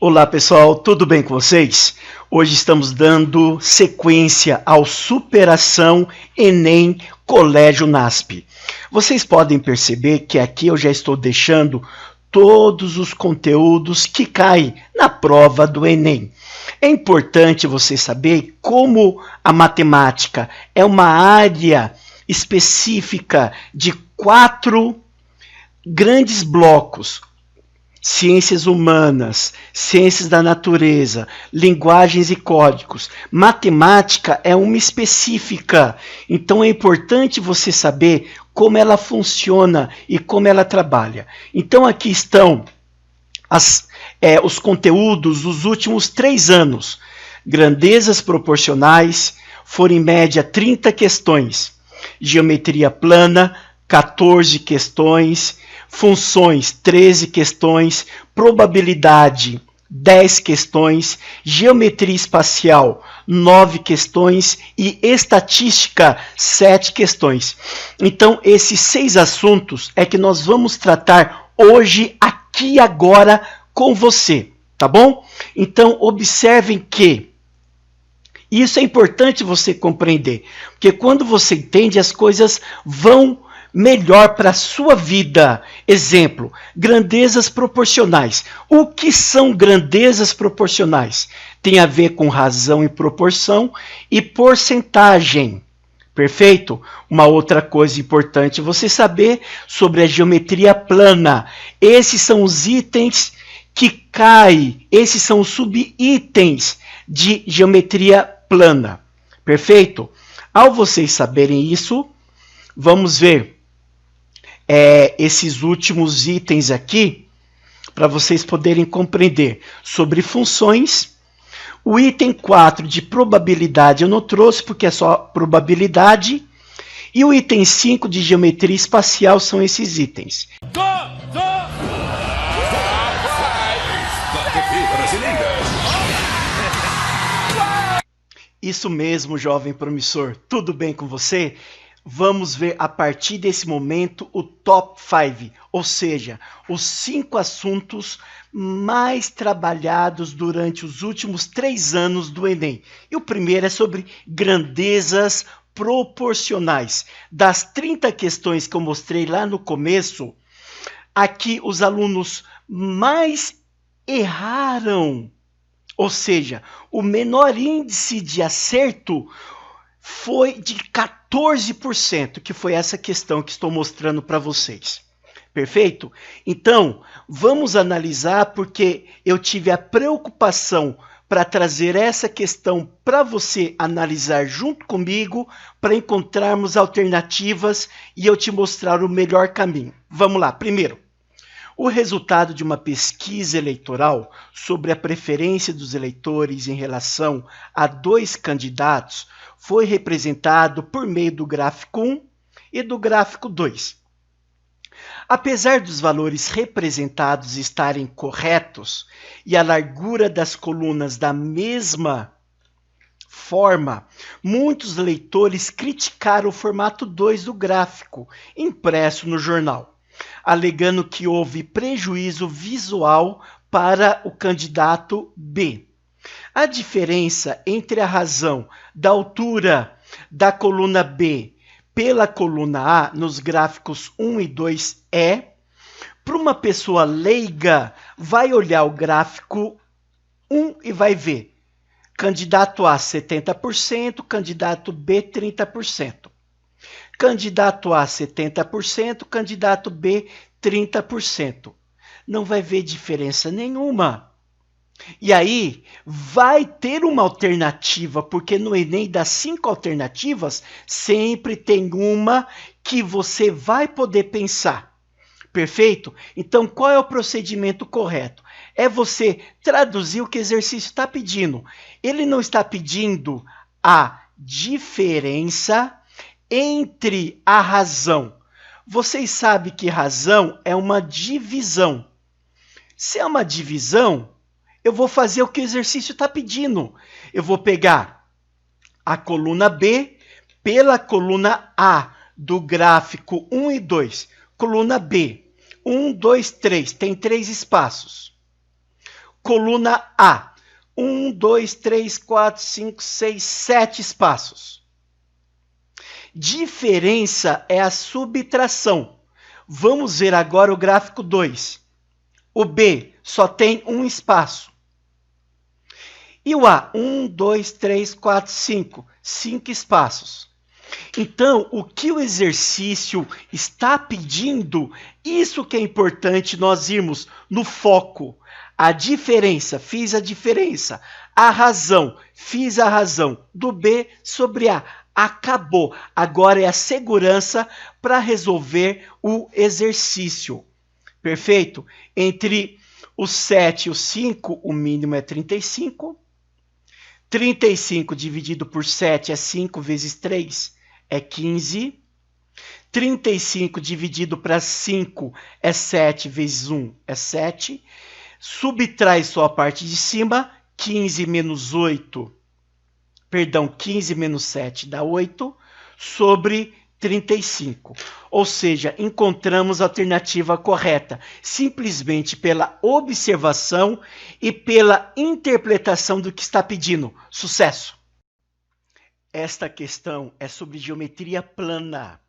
Olá pessoal, tudo bem com vocês? Hoje estamos dando sequência ao Superação Enem Colégio NASP. Vocês podem perceber que aqui eu já estou deixando todos os conteúdos que caem na prova do Enem. É importante você saber como a matemática é uma área específica de 4 grandes blocos: ciências humanas, ciências da natureza, linguagens e códigos. Matemática é uma específica, então é importante você saber como ela funciona e como ela trabalha. Então aqui estão os conteúdos dos últimos 3 anos. Grandezas proporcionais, foram em média 30 questões. Geometria plana, 14 questões. Funções, 13 questões. Probabilidade, 10 questões. Geometria espacial, 9 questões. E estatística, 7 questões. Então, esses 6 assuntos é que nós vamos tratar hoje, aqui e agora, com você, tá bom? Então, observem que isso é importante você compreender, porque quando você entende, as coisas vão melhor para a sua vida. Exemplo, grandezas proporcionais. O que são grandezas proporcionais? Tem a ver com razão e proporção e porcentagem. Perfeito? Uma outra coisa importante você saber sobre a geometria plana. Esses são os itens que caem, esses são os subitens de geometria plana. Perfeito? Ao vocês saberem isso, vamos ver esses últimos itens aqui, para vocês poderem compreender sobre funções. O item 4 de probabilidade eu não trouxe, porque é só probabilidade. E o item 5 de geometria espacial são esses itens. Isso mesmo, jovem promissor. Tudo bem com você? Vamos ver a partir desse momento o top 5, ou seja, os 5 assuntos mais trabalhados durante os últimos 3 anos do Enem. E o primeiro é sobre grandezas proporcionais. Das 30 questões que eu mostrei lá no começo, aqui os alunos mais erraram, ou seja, o menor índice de acerto foi de 14%, que foi essa questão que estou mostrando para vocês. Perfeito? Então, vamos analisar, porque eu tive a preocupação para trazer essa questão para você analisar junto comigo, para encontrarmos alternativas e eu te mostrar o melhor caminho. Vamos lá. Primeiro, o resultado de uma pesquisa eleitoral sobre a preferência dos eleitores em relação a 2 candidatos foi representado por meio do gráfico 1 e do gráfico 2. Apesar dos valores representados estarem corretos e a largura das colunas da mesma forma, muitos leitores criticaram o formato 2 do gráfico impresso no jornal, alegando que houve prejuízo visual para o candidato B. A diferença entre a razão da altura da coluna B pela coluna A nos gráficos 1 e 2 para uma pessoa leiga, vai olhar o gráfico 1 e vai ver candidato A 70%, candidato B 30%. Candidato A 70%, candidato B 30%. Não vai ver diferença nenhuma. E aí, vai ter uma alternativa, porque no Enem, das 5 alternativas, sempre tem uma que você vai poder pensar. Perfeito? Então, qual é o procedimento correto? É você traduzir o que o exercício está pedindo. Ele não está pedindo a diferença entre a razão. Vocês sabem que razão é uma divisão. Se é uma divisão, eu vou fazer o que o exercício está pedindo. Eu vou pegar a coluna B pela coluna A do gráfico 1 e 2. Coluna B, 1, 2, 3, tem 3 espaços. coluna A. 1, 2, 3, 4, 5, 6, 7 espaços. Diferença é a subtração. Vamos ver agora o gráfico 2. O B só tem um espaço. E o A, 1, 2, 3, 4, 5. 5 espaços. Então, o que o exercício está pedindo, isso que é importante nós irmos no foco. A diferença, fiz a diferença. A razão, fiz a razão. Do B sobre A. Acabou. Agora é a segurança para resolver o exercício. Perfeito? Entre o 7 e o 5, o mínimo é 35. 35 dividido por 7 é 5 vezes 3, é 15. 35 dividido para 5 é 7 vezes 1, é 7. Subtrai só a parte de cima, 15 menos 8, perdão, 15 menos 7 dá 8, sobre 35. Ou seja, encontramos a alternativa correta, simplesmente pela observação e pela interpretação do que está pedindo. Sucesso! Esta questão é sobre geometria plana.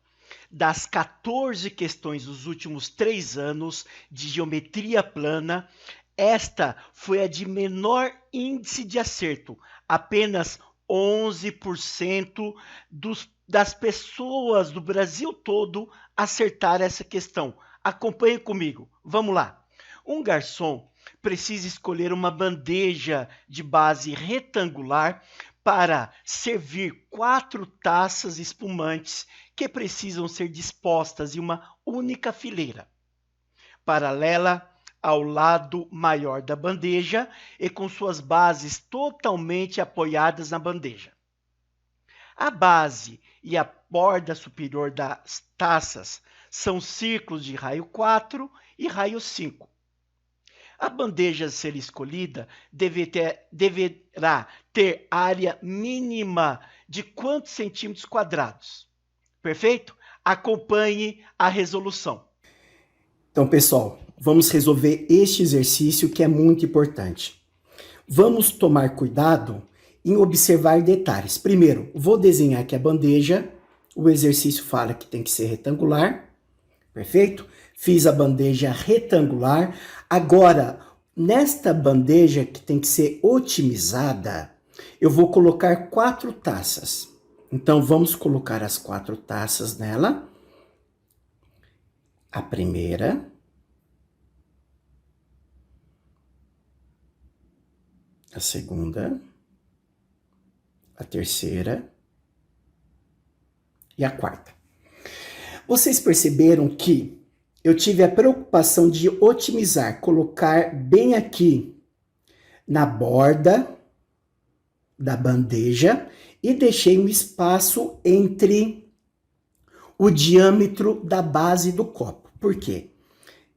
Das 14 questões dos últimos 3 anos de geometria plana, esta foi a de menor índice de acerto. Apenas 11% das pessoas do Brasil todo acertaram essa questão. Acompanhe comigo. Vamos lá. Um garçom precisa escolher uma bandeja de base retangular para servir 4 taças espumantes que precisam ser dispostas em uma única fileira, paralela ao lado maior da bandeja e com suas bases totalmente apoiadas na bandeja. A base e a borda superior das taças são círculos de raio 4 e raio 5. A bandeja a ser escolhida deverá ter área mínima de quantos centímetros quadrados? Perfeito? Acompanhe a resolução. Então, pessoal, vamos resolver este exercício que é muito importante. Vamos tomar cuidado em observar detalhes. Primeiro, vou desenhar aqui a bandeja. O exercício fala que tem que ser retangular. Perfeito? Fiz a bandeja retangular. Agora, nesta bandeja que tem que ser otimizada, eu vou colocar 4 taças. Então, vamos colocar as 4 taças nela. A primeira. A segunda. A terceira. E a quarta. Vocês perceberam que eu tive a preocupação de otimizar, colocar bem aqui na borda da bandeja e deixei um espaço entre o diâmetro da base do copo. Por quê?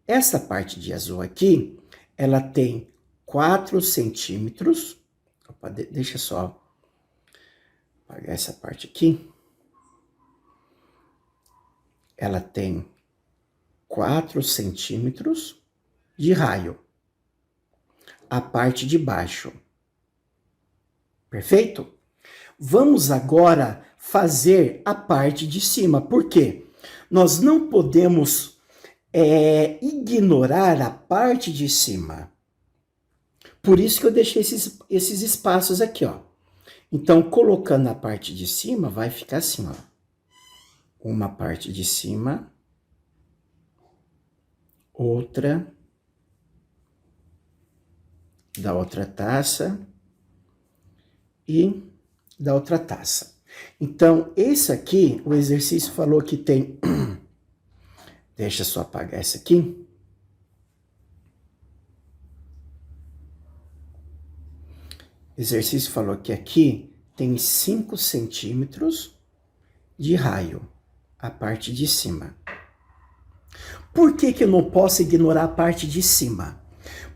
Essa parte de azul aqui, ela tem 4 centímetros. Opa, deixa só apagar essa parte aqui. Ela tem 4 centímetros de raio. A parte de baixo. Perfeito? Vamos agora fazer a parte de cima. Por quê? Nós não podemos ignorar a parte de cima. Por isso que eu deixei esses espaços aqui, ó. Então, colocando a parte de cima, vai ficar assim, ó. Uma parte de cima, outra, da outra taça e da outra taça. Então, esse aqui, o exercício falou que tem... Deixa eu só apagar essa aqui. O exercício falou que aqui tem 5 centímetros de raio, a parte de cima. Por que que eu não posso ignorar a parte de cima?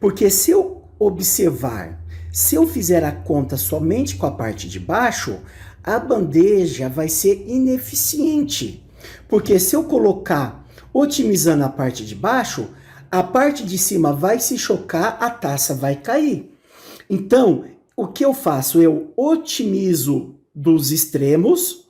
Porque se eu observar, se eu fizer a conta somente com a parte de baixo, a bandeja vai ser ineficiente. Porque se eu colocar otimizando a parte de baixo, a parte de cima vai se chocar, a taça vai cair. Então, o que eu faço? Eu otimizo dos extremos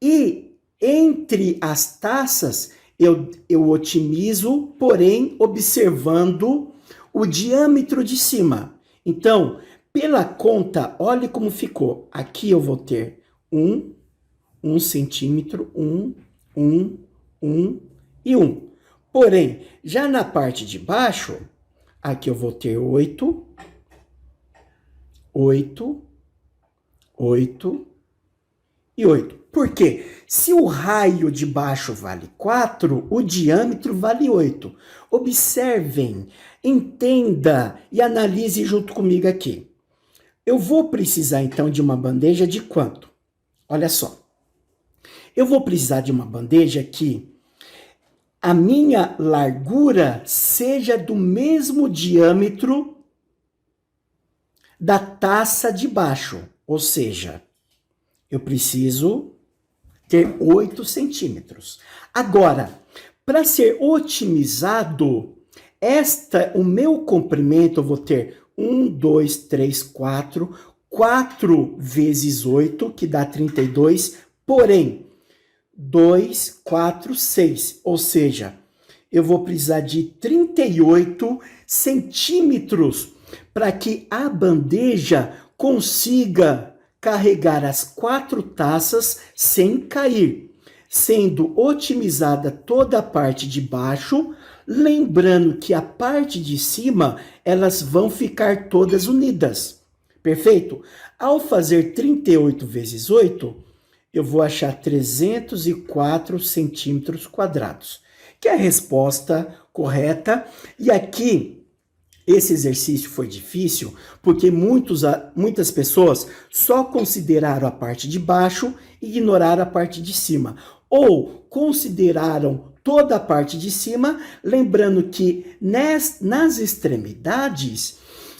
e entre as taças eu otimizo, porém observando o diâmetro de cima. Então, pela conta, olhe como ficou. Aqui eu vou ter 1 centímetro, 1 e 1. Porém, já na parte de baixo, aqui eu vou ter 8 e 8. Por quê? Se o raio de baixo vale 4, o diâmetro vale 8. Observem, entenda e analise junto comigo aqui. Eu vou precisar então de uma bandeja de quanto? Olha só. Eu vou precisar de uma bandeja que a minha largura seja do mesmo diâmetro da taça de baixo. Ou seja, eu preciso ter 8 centímetros. Agora, para ser otimizado, o meu comprimento eu vou ter 1, 2, 3, 4, 4 vezes 8, que dá 32, porém, 2, 4, 6, ou seja, eu vou precisar de 38 centímetros para que a bandeja consiga carregar as 4 taças sem cair, sendo otimizada toda a parte de baixo, lembrando que a parte de cima elas vão ficar todas unidas. Perfeito? Ao fazer 38 vezes 8, eu vou achar 304 centímetros quadrados, que é a resposta correta. E aqui, esse exercício foi difícil porque muitas pessoas só consideraram a parte de baixo e ignoraram a parte de cima. Ou consideraram toda a parte de cima, lembrando que nas extremidades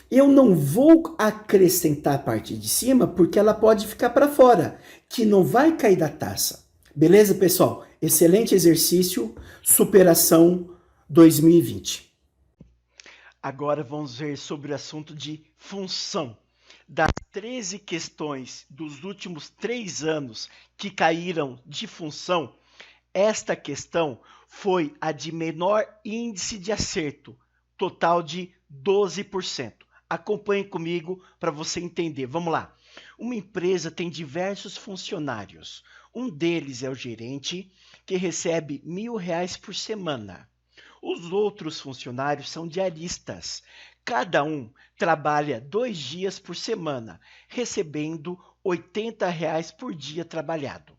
eu não vou acrescentar a parte de cima porque ela pode ficar para fora, que não vai cair da taça. Beleza, pessoal? Excelente exercício, superação 2020. Agora vamos ver sobre o assunto de função. Das 13 questões dos últimos 3 anos que caíram de função, esta questão foi a de menor índice de acerto, total de 12%. Acompanhe comigo para você entender. Vamos lá. Uma empresa tem diversos funcionários. Um deles é o gerente, que recebe R$ 1.000 por semana. Os outros funcionários são diaristas. Cada um trabalha 2 dias por semana, recebendo R$ 80 por dia trabalhado.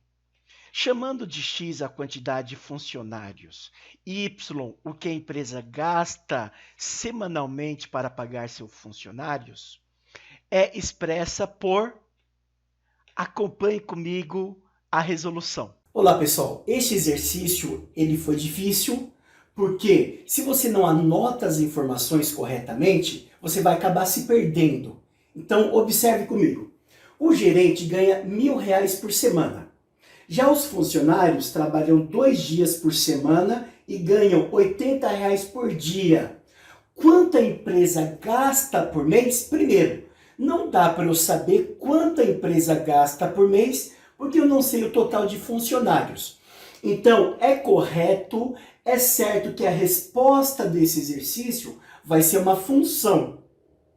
Chamando de X a quantidade de funcionários, Y o que a empresa gasta semanalmente para pagar seus funcionários, é expressa por... Acompanhe comigo a resolução. Olá, pessoal. Este exercício ele foi difícil porque se você não anota as informações corretamente, você vai acabar se perdendo. Então, observe comigo. O gerente ganha R$ 1.000 por semana. Já os funcionários trabalham 2 dias por semana e ganham R$ 80 por dia. Quanto a empresa gasta por mês? Primeiro, não dá para eu saber quanto a empresa gasta por mês, porque eu não sei o total de funcionários. Então, é correto, é certo que a resposta desse exercício vai ser uma função.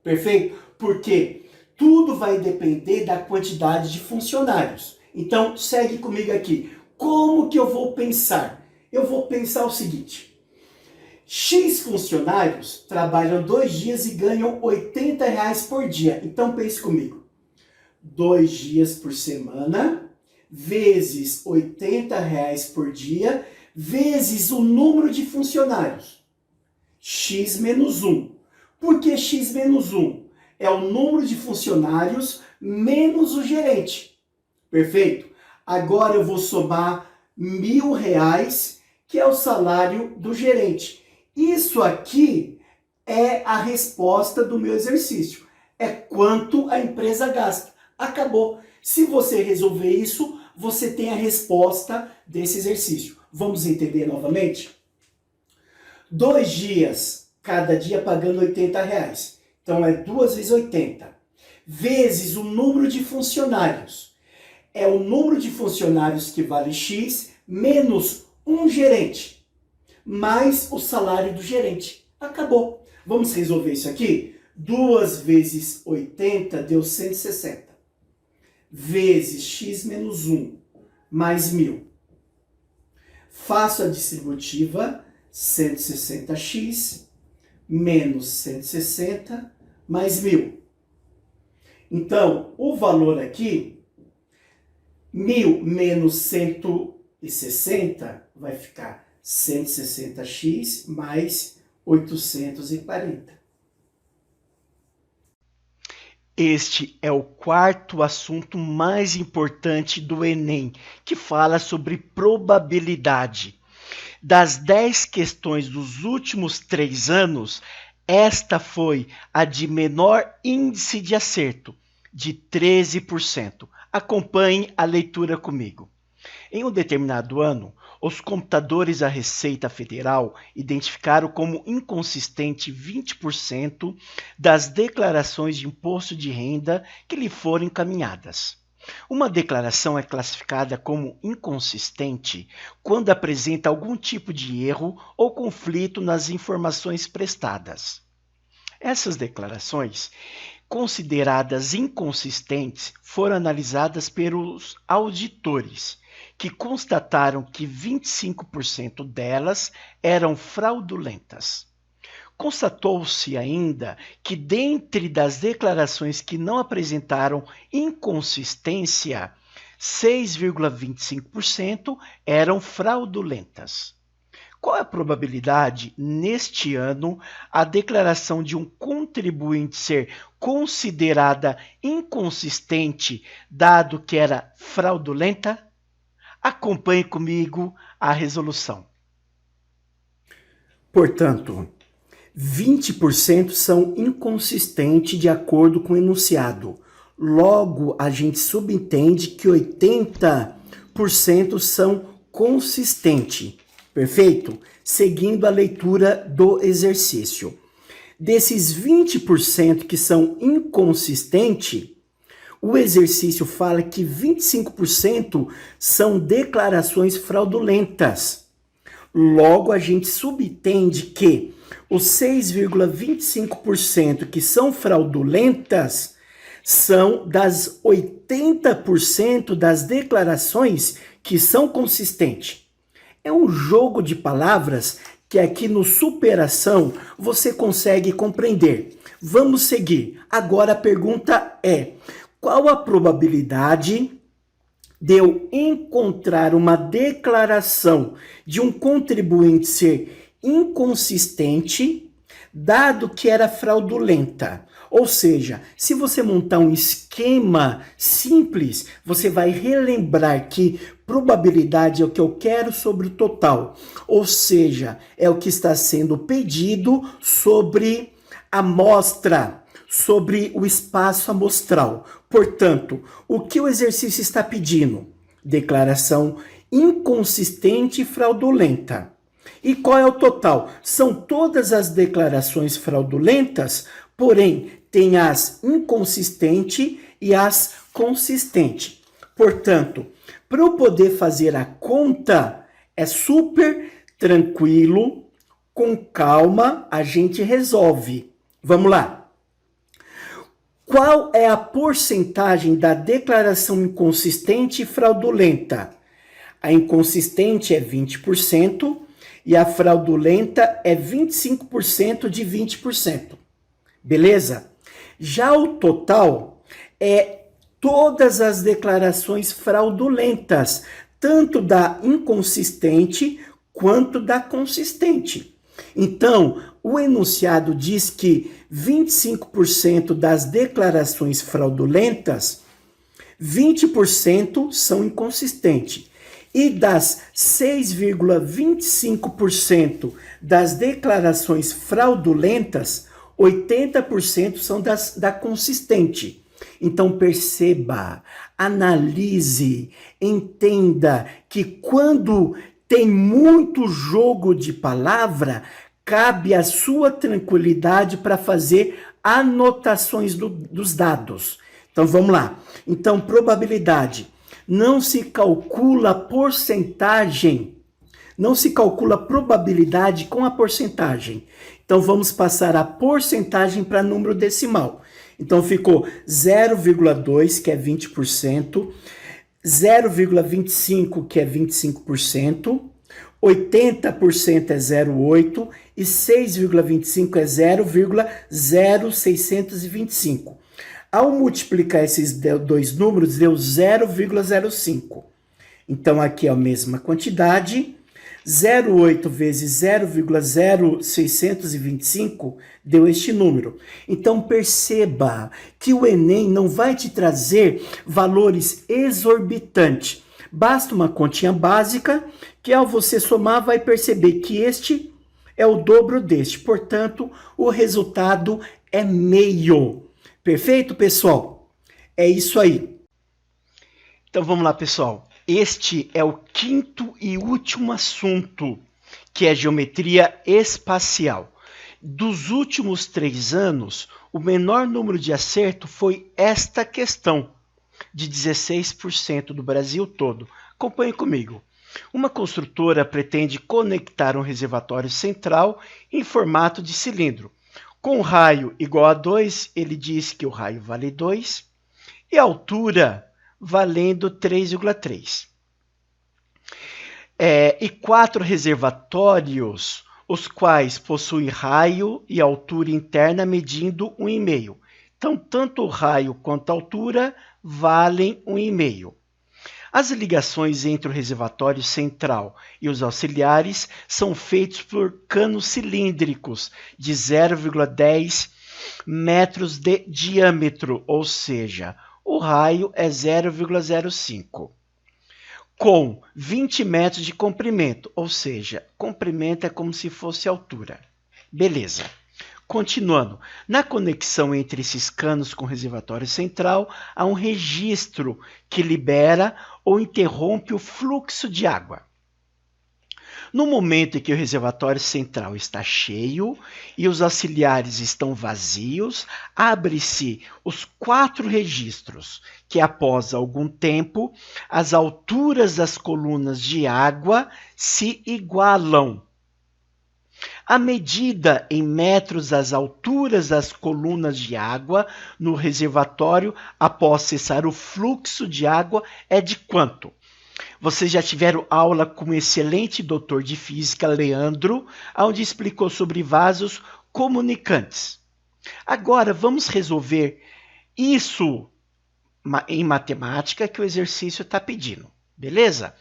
Perfeito? Porque tudo vai depender da quantidade de funcionários. Então, segue comigo aqui. Como que eu vou pensar? Eu vou pensar o seguinte. X funcionários trabalham 2 dias e ganham R$ 80 por dia. Então, pense comigo. 2 dias por semana, vezes R$ 80 por dia, vezes o número de funcionários. X menos 1. Por que X menos 1? É o número de funcionários menos o gerente. Perfeito? Agora eu vou somar R$ 1.000, que é o salário do gerente. Isso aqui é a resposta do meu exercício. É quanto a empresa gasta. Acabou. Se você resolver isso, você tem a resposta desse exercício. Vamos entender novamente? 2 dias, cada dia pagando R$ 80. Então, é 2 vezes 80. Vezes o número de funcionários. É o número de funcionários que vale X menos um gerente, mais o salário do gerente. Acabou. Vamos resolver isso aqui? 2 vezes 80 deu 160. Vezes X menos 1, mais 1.000. Faço a distributiva, 160x menos 160 mais 1.000. Então, o valor aqui, 1.000 menos 160, vai ficar 160x mais 840. Este é o quarto assunto mais importante do Enem, que fala sobre probabilidade. Das 10 questões dos últimos 3 anos, esta foi a de menor índice de acerto, de 13%. Acompanhe a leitura comigo. Em um determinado ano, os computadores da Receita Federal identificaram como inconsistente 20% das declarações de imposto de renda que lhe foram encaminhadas. Uma declaração é classificada como inconsistente quando apresenta algum tipo de erro ou conflito nas informações prestadas. Essas declarações, consideradas inconsistentes, foram analisadas pelos auditores, que constataram que 25% delas eram fraudulentas. Constatou-se ainda que, dentre das declarações que não apresentaram inconsistência, 6,25% eram fraudulentas. Qual é a probabilidade, neste ano, a declaração de um contribuinte ser considerada inconsistente, dado que era fraudulenta? Acompanhe comigo a resolução. Portanto, 20% são inconsistentes de acordo com o enunciado. Logo, a gente subentende que 80% são consistentes. Perfeito? Seguindo a leitura do exercício. Desses 20% que são inconsistentes, o exercício fala que 25% são declarações fraudulentas. Logo, a gente subentende que os 6,25% que são fraudulentas são das 80% das declarações que são consistentes. É um jogo de palavras que aqui no Superação você consegue compreender. Vamos seguir. Agora a pergunta é: qual a probabilidade de eu encontrar uma declaração de um contribuinte ser inconsistente, dado que era fraudulenta? Ou seja, se você montar um esquema simples, você vai relembrar que probabilidade é o que eu quero sobre o total. Ou seja, é o que está sendo pedido sobre a amostra, sobre o espaço amostral. Portanto, o que o exercício está pedindo? Declaração inconsistente e fraudulenta. E qual é o total? São todas as declarações fraudulentas, porém, tem as inconsistentes e as consistentes. Portanto, para eu poder fazer a conta, é super tranquilo, com calma, a gente resolve. Vamos lá. Qual é a porcentagem da declaração inconsistente e fraudulenta? A inconsistente é 20% e a fraudulenta é 25% de 20%. Beleza? Já o total é todas as declarações fraudulentas, tanto da inconsistente quanto da consistente. Então, o enunciado diz que 25% das declarações fraudulentas, 20% são inconsistentes. E das 6,25% das declarações fraudulentas, 80% são da consistente. Então perceba, analise, entenda que quando tem muito jogo de palavra, cabe à sua tranquilidade para fazer anotações dos dados. Então vamos lá. Então, probabilidade. Não se calcula porcentagem. Não se calcula probabilidade com a porcentagem. Então vamos passar a porcentagem para número decimal. Então ficou 0,2, que é 20%, 0,25, que é 25%, 80% é 0,8 e 6,25 é 0,0625. Ao multiplicar esses dois números, deu 0,05. Então, aqui é a mesma quantidade. 0,8 vezes 0,0625 deu este número. Então, perceba que o Enem não vai te trazer valores exorbitantes. Basta uma continha básica, que ao você somar vai perceber que este é o dobro deste. Portanto, o resultado é meio. Perfeito, pessoal? É isso aí. Então vamos lá, pessoal. Este é o quinto e último assunto, que é geometria espacial. Dos últimos 3 anos, o menor número de acerto foi esta questão, de 16% do Brasil todo. Acompanhe comigo. Uma construtora pretende conectar um reservatório central em formato de cilindro. Com raio igual a 2, ele diz que o raio vale 2 e a altura valendo 3,3. E 4 reservatórios, os quais possuem raio e altura interna medindo 1,5. Então, tanto o raio quanto a altura valem 1,5. As ligações entre o reservatório central e os auxiliares são feitos por canos cilíndricos de 0,10 metros de diâmetro, ou seja, o raio é 0,05, com 20 metros de comprimento, ou seja, comprimento é como se fosse altura. Beleza. Continuando, na conexão entre esses canos com o reservatório central, há um registro que libera ou interrompe o fluxo de água. No momento em que o reservatório central está cheio e os auxiliares estão vazios, abre-se os 4 registros, que após algum tempo, as alturas das colunas de água se igualam. A medida em metros das alturas das colunas de água no reservatório após cessar o fluxo de água é de quanto? Vocês já tiveram aula com o excelente doutor de física, Leandro, onde explicou sobre vasos comunicantes. Agora, vamos resolver isso em matemática que o exercício está pedindo, beleza?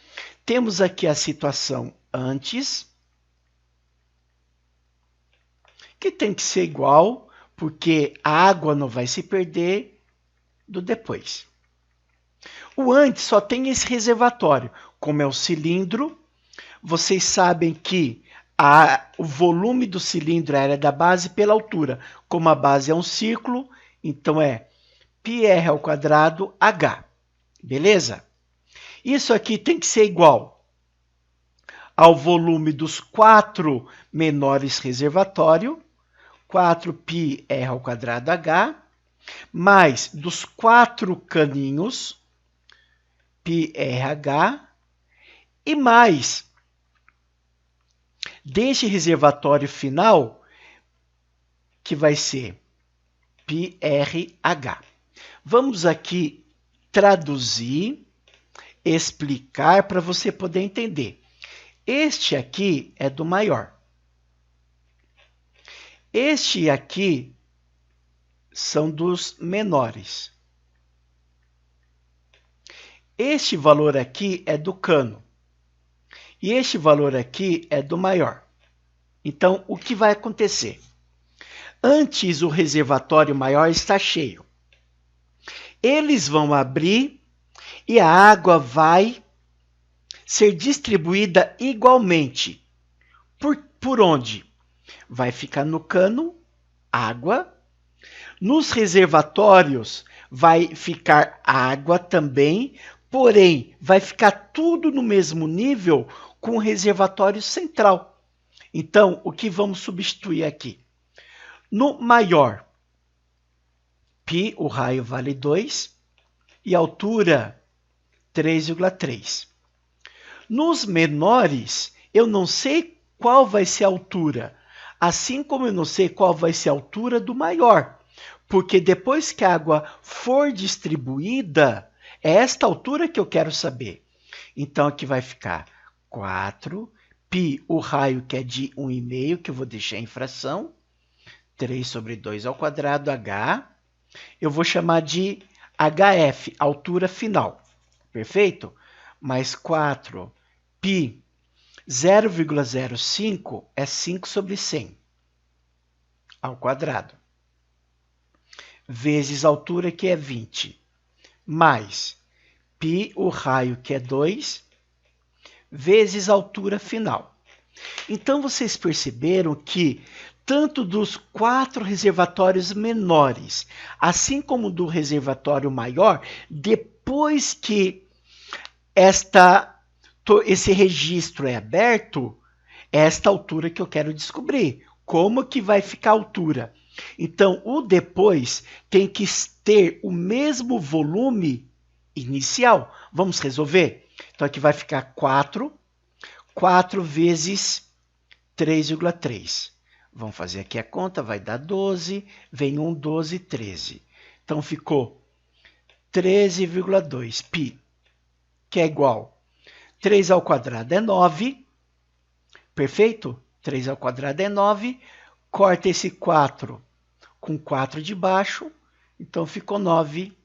Temos aqui a situação antes, que tem que ser igual, porque a água não vai se perder do depois. O antes só tem esse reservatório. Como é o cilindro, vocês sabem que o volume do cilindro é a área da base pela altura. Como a base é um círculo, então é πr² h. Beleza? Isso aqui tem que ser igual ao volume dos 4 menores reservatórios, 4πr² h, mais dos 4 caninhos, πrh, e mais deste reservatório final, que vai ser πrh. Vamos aqui traduzir, explicar para você poder entender. Este aqui é do maior. Este aqui são dos menores. Este valor aqui é do cano. E este valor aqui é do maior. Então, o que vai acontecer? Antes o reservatório maior está cheio. Eles vão abrir e a água vai ser distribuída igualmente. Por onde? Vai ficar no cano água. Nos reservatórios vai ficar água também, porém vai ficar tudo no mesmo nível com o reservatório central. Então, o que vamos substituir aqui? No maior, π, o raio vale 2 e a altura 3,3. Nos menores, eu não sei qual vai ser a altura, assim como eu não sei qual vai ser a altura do maior, porque depois que a água for distribuída, é esta altura que eu quero saber. Então, aqui vai ficar 4, π, o raio que é de 1,5, que eu vou deixar em fração, 3 sobre 2 ao quadrado, h, eu vou chamar de HF, altura final, perfeito? Mais 4, π, 0,05 é 5 sobre 100 ao quadrado, vezes a altura que é 20, mais π, o raio que é 2, vezes a altura final. Então, vocês perceberam que tanto dos 4 reservatórios menores, assim como do reservatório maior, depois que esse registro é aberto, é esta altura que eu quero descobrir. Como que vai ficar a altura? Então, o depois tem que ter o mesmo volume inicial. Vamos resolver? Então, aqui vai ficar 4 vezes 3,3. Vamos fazer aqui a conta, vai dar 12, vem 1, 12, 13. Então, ficou 13,2 π, que é igual 3 ao quadrado é 9, perfeito? 3 ao quadrado é 9, corta esse 4 com 4 de baixo, então ficou 9,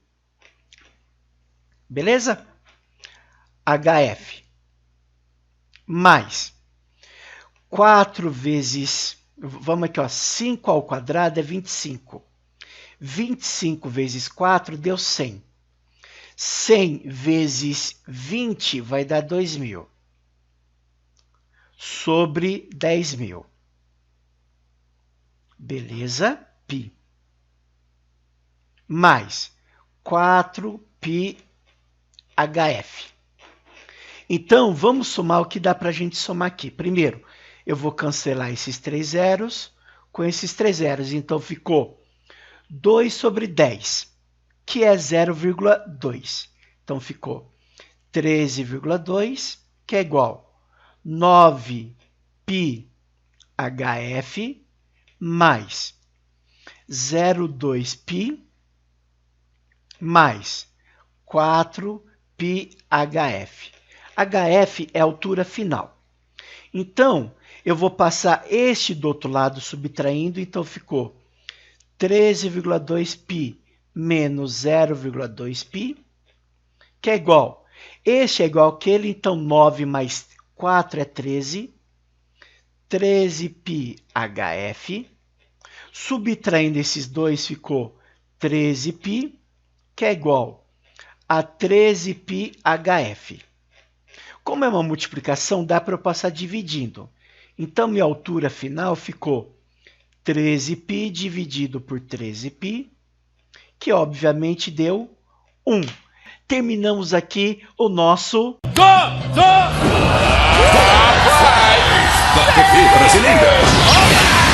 beleza? HF, mais 4 vezes, vamos aqui, ó, 5 ao quadrado é 25. 25 vezes 4 deu 100. 100 vezes 20 vai dar 2.000. Sobre 10.000. Beleza? Π. Mais 4π HF. Então, vamos somar o que dá para a gente somar aqui. Primeiro, eu vou cancelar esses 3 zeros com esses 3 zeros. Então, ficou 2 sobre 10, que é 0,2. Então, ficou 13,2, que é igual 9π HF mais 0,2π mais 4π HF. HF é a altura final. Então, eu vou passar este do outro lado subtraindo, então ficou 13,2π menos 0,2π, que é igual. Este é igual àquele, então 9 mais 4 é 13. 13π HF. Subtraindo esses dois, ficou 13π, que é igual a 13π HF. Como é uma multiplicação, dá para eu passar dividindo. Então, minha altura final ficou 13π dividido por 13π, que obviamente deu 1. Terminamos aqui o nosso... Rapaz! Da TV brasileira!